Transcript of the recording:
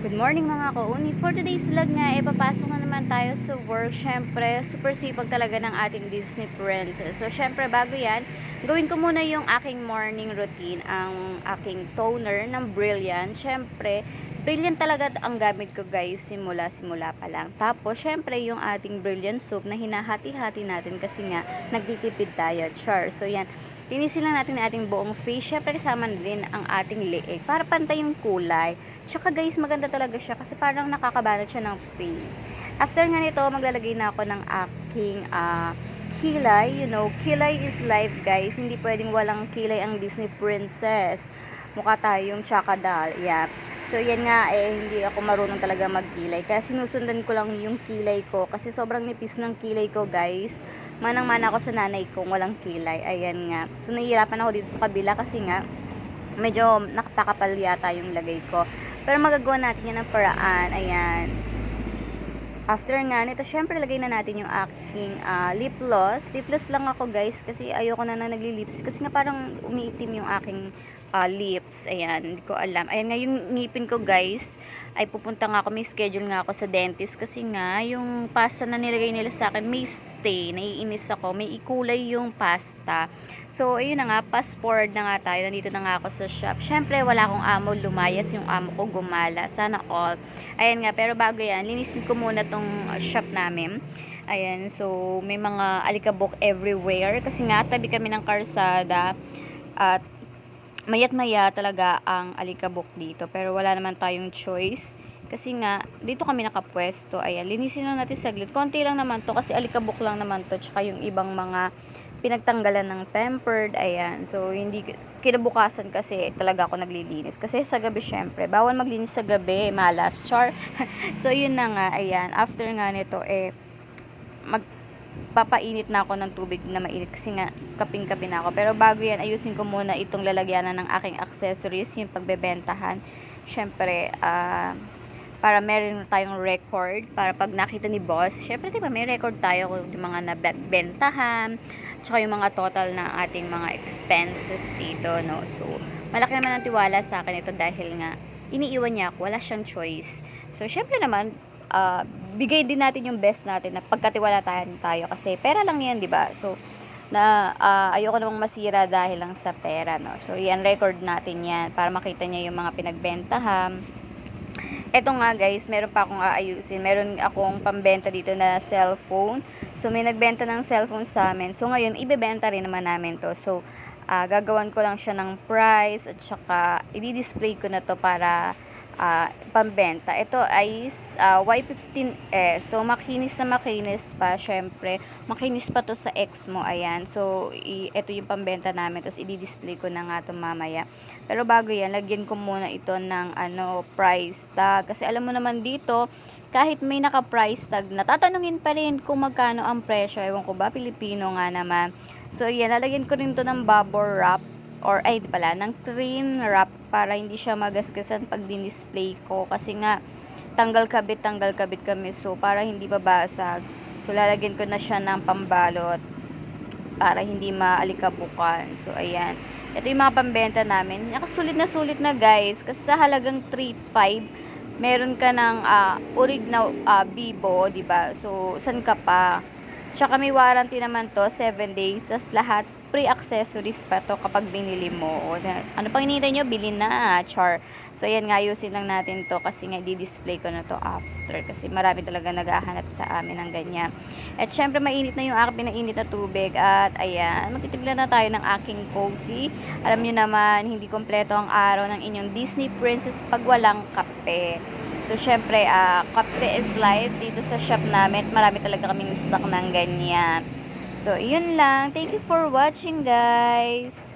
Good morning mga kauni. For today's vlog nga, papasok na naman tayo sa work. Syempre, super sipag talaga ng ating Disney princess. So, syempre, bago yan, gawin ko muna yung aking morning routine, ang aking toner ng Brilliant. Syempre, Brilliant talaga ang gamit ko guys, simula pa lang. Tapos, syempre, yung ating Brilliant soup na hinahati-hati natin kasi nga, nagtitipid tayo. Char. So, yan. Linisin lang natin ang ating buong face. Syempre, kasama na din ang ating leeg para pantay yung kulay. Tsaka guys, maganda talaga siya kasi parang nakakabanat siya ng face. After nga nito, maglalagay na ako ng aking kilay. You know, kilay is life guys. Hindi pwedeng walang kilay ang Disney princess. Mukha tayong tsaka doll. Yeah. So, yan nga, hindi ako marunong talaga magkilay. Kaya sinusundan ko lang yung kilay ko. Kasi sobrang nipis ng kilay ko, guys. Manang-mana ako sa nanay kong walang kilay. Ayan nga. So, nahihirapan ako dito sa kabila kasi nga, medyo nakatakapal yata yung lagay ko. Pero magagawa natin yan ng paraan. Ayan. After nga nito, syempre lagay na natin yung aking lip gloss. Lip gloss lang ako guys kasi ayoko na nagli-lips. Kasi nga parang umiitim yung aking lips. Ayan, hindi ko alam. Ayan nga yung ngipin ko guys. Ay pupunta nga ako, may schedule nga ako sa dentist. Kasi nga yung pasta na nilagay nila sa akin, may stay. Naiinis ako. May ikulay yung pasta. So, ayun na nga, fast forward na nga tayo. Nandito na nga ako sa shop. Syempre, wala akong amo lumayas. Yung amo ko gumala. Sana all. Ayan nga, pero bago yan, linisin ko muna tong shop namin. Ayan, so may mga alikabok everywhere. Kasi nga, tabi kami ng karsada. At mayat maya talaga ang alikabok dito. Pero wala naman tayong choice. Kasi nga, dito kami nakapwesto. Ayan, linisin lang natin saglit. Konti lang naman to kasi alikabok lang naman to. Tsaka yung ibang mga pinagtanggalan ng tempered. Ayan, so hindi kinabukasan kasi talaga ako naglilinis. Kasi sa gabi syempre, bawal maglinis sa gabi. Malas, char. So yun na nga, ayan. After nga nito, magpapainit na ako ng tubig na mainit kasi nga kaping-kapi na ako. Pero bago yan, ayusin ko muna itong lalagyanan ng aking accessories, yung pagbebentahan. Syempre, para meron tayong record, para pag nakita ni boss, syempre diba may record tayo kung yung mga nabentahan, tsaka yung mga total na ating mga expenses dito, no? So, malaki naman ang tiwala sa akin ito dahil nga, iniiwan niya ako, wala siyang choice. So, syempre naman, bigay din natin yung best natin na pagkatiwalataan tayo kasi pera lang yan, di ba? So, ayoko namang masira dahil lang sa pera, no? So, yan, record natin yan para makita niya yung mga pinagbentahan. Eto nga guys, meron pa akong aayusin. Meron akong pambenta dito na cellphone. So, may nagbenta ng cellphone sa amin. So, ngayon, ibebenta rin naman namin to. So, gagawan ko lang siya ng price at saka i-display ko na to para pambenta. Ito ay Y15S. So, makinis na makinis pa. Syempre, makinis pa to sa ex mo. Ayan. So, ito yung pambenta namin. Tapos, i-display ko na nga to mamaya. Pero bago yan, lagyan ko muna ito ng price tag. Kasi alam mo naman dito, kahit may naka-price tag, natatanungin pa rin kung magkano ang presyo. Ewan ko ba, Pilipino nga naman. So, yan, lalagyan ko rin to ng bubble wrap or di pala, ng clean wrap para hindi siya magasgasan pag din-display ko kasi nga tanggal kabit kami, so para hindi babasag. So lalagyan ko na siya ng pambalot para hindi maalikabukan. So ayan, ito yung mga pambenta namin. Sulit na guys kasi sa halagang 3.5 meron ka ng urig na Bibo, di ba? So san ka pa? Tsaka may warranty naman to, 7 days. As lahat, pre-accessories pa to kapag binili mo. Ano pang hinihintay nyo? Bilhin na, char. So, ayan nga, ayusin lang natin to kasi nga, di-display ko na to after. Kasi marami talaga naghahanap sa amin ng ganyan. At syempre, mainit na yung aking pinainit na tubig. At ayan, magtitiglan na tayo ng aking coffee. Alam nyo naman, hindi kompleto ang araw ng inyong Disney princess pag walang kape. So, syempre, kape is life dito sa shop namin. Marami talaga kaming stock ng ganyan. So, yun lang. Thank you for watching, guys.